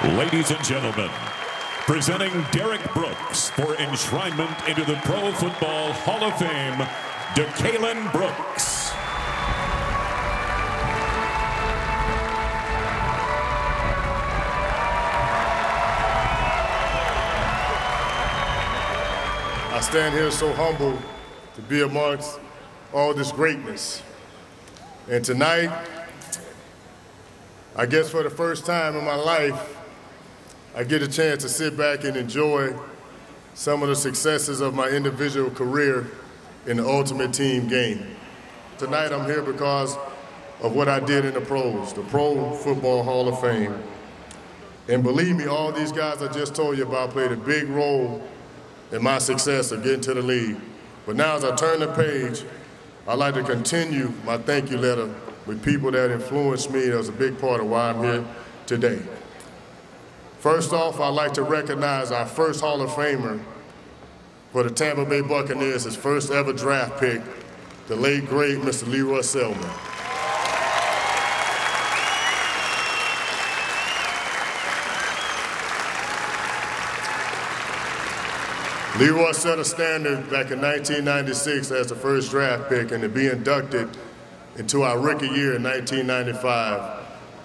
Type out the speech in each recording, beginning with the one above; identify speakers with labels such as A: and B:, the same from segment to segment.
A: Ladies and gentlemen, presenting Derrick Brooks for enshrinement into the Pro Football Hall of Fame, DeKalen Brooks.
B: I stand here so humble to be amongst all this greatness. And tonight, I guess for the first time in my life, I get a chance to sit back and enjoy some of the successes of my individual career in the ultimate team game. Tonight I'm here because of what I did in the pros, the Pro Football Hall of Fame. And believe me, all these guys I just told you about played a big role in my success of getting to the league. But now as I turn the page, I'd like to continue my thank you letter with people that influenced me. That was a big part of why I'm here today. First off, I'd like to recognize our first Hall of Famer for the Tampa Bay Buccaneers, his first ever draft pick, the late, great Mr. Leroy Selman. Leroy set a standard back in 1996 as the first draft pick, and to be inducted into our rookie year in 1995.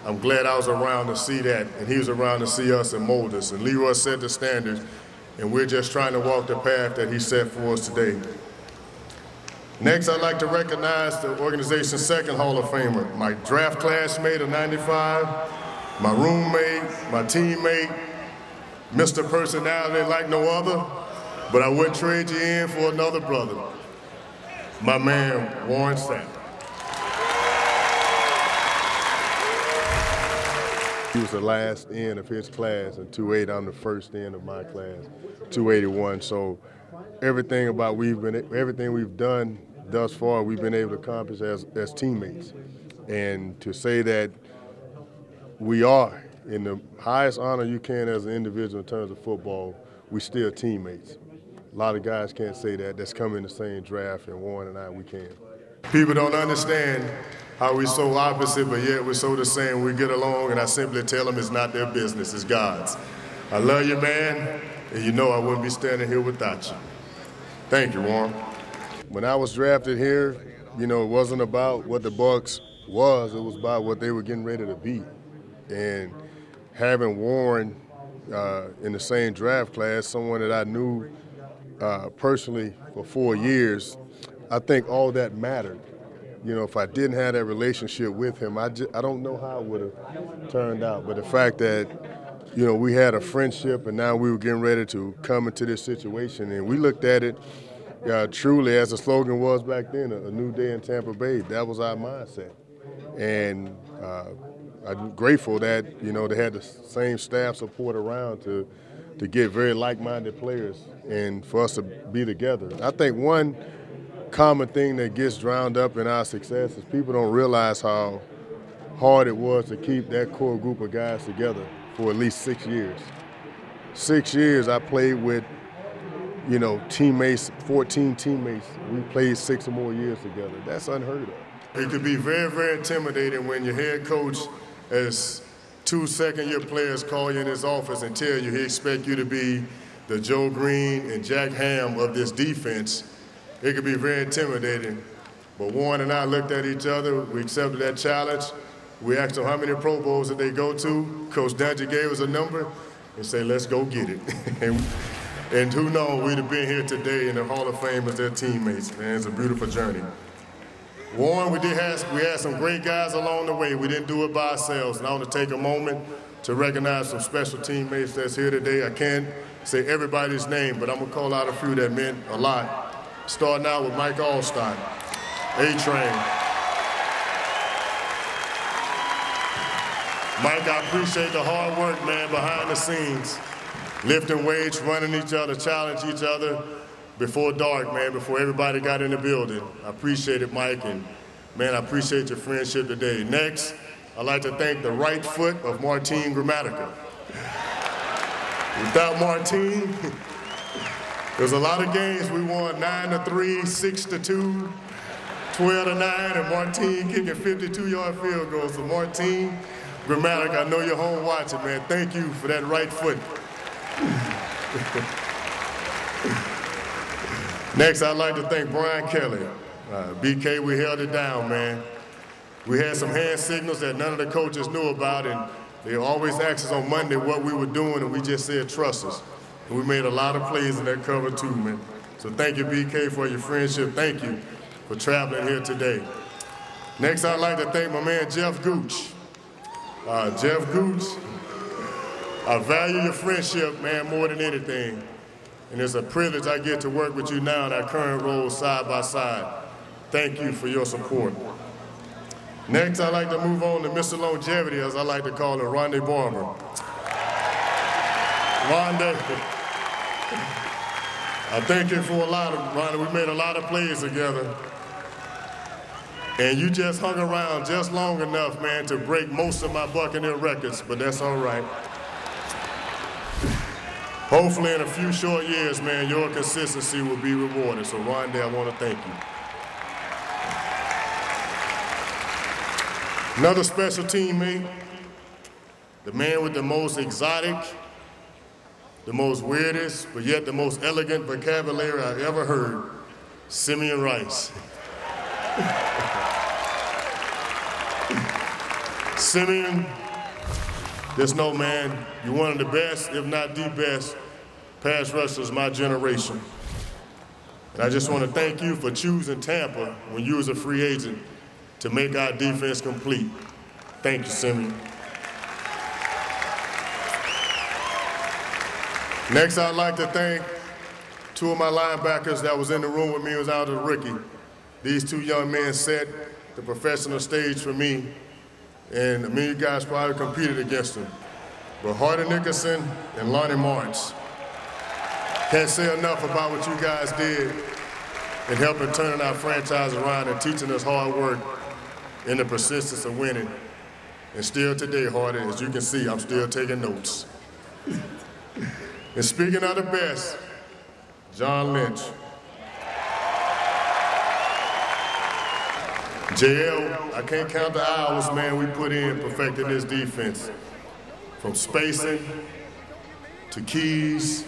B: I'm glad I was around to see that, and he was around to see us and mold us. And Leroy set the standard, and we're just trying to walk the path that he set for us today. Next, I'd like to recognize the organization's second Hall of Famer, my draft classmate of '95, my roommate, my teammate, Mr. Personality like no other, but I wouldn't trade you in for another brother, my man, Warren Sapp. He was the last in of his class in 280. I'm the first in of my class, 281. So everything we've done thus far, we've been able to accomplish as teammates. And to say that we are in the highest honor you can as an individual in terms of football, we still teammates. A lot of guys can't say that. That's come in the same draft, and Warren and I, we can. People don't understand how we're so opposite, but yet we're so the same. We get along, and I simply tell them it's not their business, it's God's. I love you, man, and you know I wouldn't be standing here without you. Thank you, Warren. When I was drafted here, you know, it wasn't about what the Bucs was, it was about what they were getting ready to be. And having Warren in the same draft class, someone that I knew personally for 4 years, I think all that mattered. You know, if I didn't have that relationship with him, I don't know how it would have turned out. But the fact that, you know, we had a friendship and now we were getting ready to come into this situation, and we looked at it truly as the slogan was back then, a new day in Tampa Bay. That was our mindset. And I'm grateful that, you know, they had the same staff support around to get very like-minded players and for us to be together. I think one common thing that gets drowned up in our success is people don't realize how hard it was to keep that core group of guys together for at least 6 years. 6 years I played with, you know, teammates, 14 teammates. We played 6 or more years together. That's unheard of. It could be very, very intimidating when your head coach, as 2 second-year players call you in his office and tell you he expects you to be the Joe Green and Jack Ham of this defense. It could be very intimidating. But Warren and I looked at each other. We accepted that challenge. We asked them how many Pro Bowls did they go to. Coach Dungy gave us a number and said, let's go get it. and who knows, we'd have been here today in the Hall of Fame as their teammates, man. It's a beautiful journey. Warren, we had some great guys along the way. We didn't do it by ourselves. And I want to take a moment to recognize some special teammates that's here today. I can't say everybody's name, but I'm going to call out a few that meant a lot. Starting out with Mike Allstott, A-Train. Mike, I appreciate the hard work, man, behind the scenes. Lifting weights, running each other, challenge each other before dark, man, before everybody got in the building. I appreciate it, Mike, and, man, I appreciate your friendship today. Next, I'd like to thank the right foot of Martin Gramatica. Without Martin, there's a lot of games we won 9-3, 6-2, 12-9, and Martin kicking 52-yard field goals. So Martin, Grammatic, I know you're home watching, man. Thank you for that right foot. Next, I'd like to thank Brian Kelly. BK, we held it down, man. We had some hand signals that none of the coaches knew about, and they always asked us on Monday what we were doing, and we just said, trust us. And we made a lot of plays in that cover too, man. So thank you, BK, for your friendship. Thank you for traveling here today. Next, I'd like to thank my man, Jeff Gooch. Jeff Gooch, I value your friendship, man, more than anything. And it's a privilege I get to work with you now in our current roles side by side. Thank you for your support. Next, I'd like to move on to Mr. Longevity, as I like to call him, Rondé Barber. Rondé, I thank you for Rondé, we made a lot of plays together. And you just hung around just long enough, man, to break most of my Buccaneer records, but that's all right. Hopefully in a few short years, man, your consistency will be rewarded. So Rondé, I want to thank you. Another special teammate, the man with the most exotic, the most weirdest, but yet the most elegant vocabulary I've ever heard, Simeon Rice. Simeon, just know, man, you're one of the best, if not the best, pass rushers of my generation. And I just want to thank you for choosing Tampa when you was a free agent to make our defense complete. Thank you, Simeon. Next, I'd like to thank two of my linebackers that was in the room with me when I was out as a rookie. These two young men set the professional stage for me, and many of you guys probably competed against them. But Hardy Nickerson and Lonnie March. Can't say enough about what you guys did in helping turning our franchise around and teaching us hard work and the persistence of winning. And still today, Hardy, as you can see, I'm still taking notes. And speaking of the best, John Lynch. JL, I can't count the hours, man, we put in perfecting this defense. From spacing, to keys,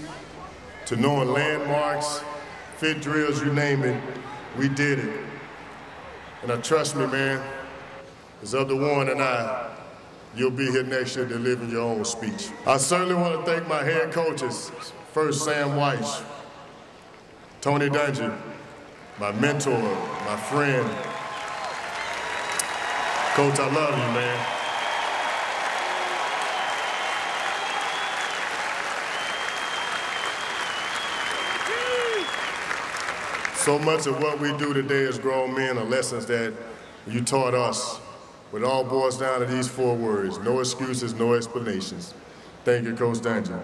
B: to knowing landmarks, fit drills, you name it, we did it. And trust me, man, it's up to Warren and I. You'll be here next year delivering your own speech. I certainly want to thank my head coaches. First, Sam Weiss, Tony Dungy, my mentor, my friend. Coach, I love you, man. So much of what we do today as grown men are lessons that you taught us. It all boils down to these 4 words: no excuses, no explanations. Thank you, Coach Dungy.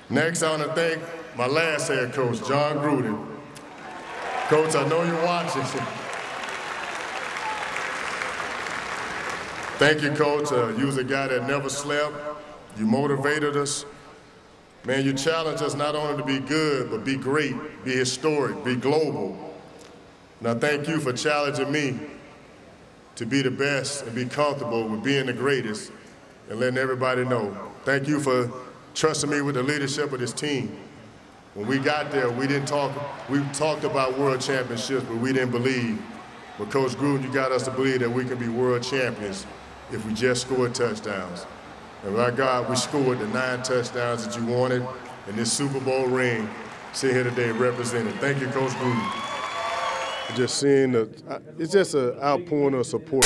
B: Next, I want to thank my last head coach, John Gruden. Coach, I know you're watching. Thank you, Coach. You was a guy that never slept. You motivated us. Man, you challenged us not only to be good, but be great, be historic, be global. And I thank you for challenging me to be the best and be comfortable with being the greatest and letting everybody know. Thank you for trusting me with the leadership of this team. When we got there, we talked about world championships, but we didn't believe. But Coach Gruden, you got us to believe that we can be world champions if we just scored touchdowns. And by God, we scored the 9 touchdowns that you wanted in this Super Bowl ring. Sit here today representing. Thank you, Coach Gruden. Just seeing it's just an outpouring of support.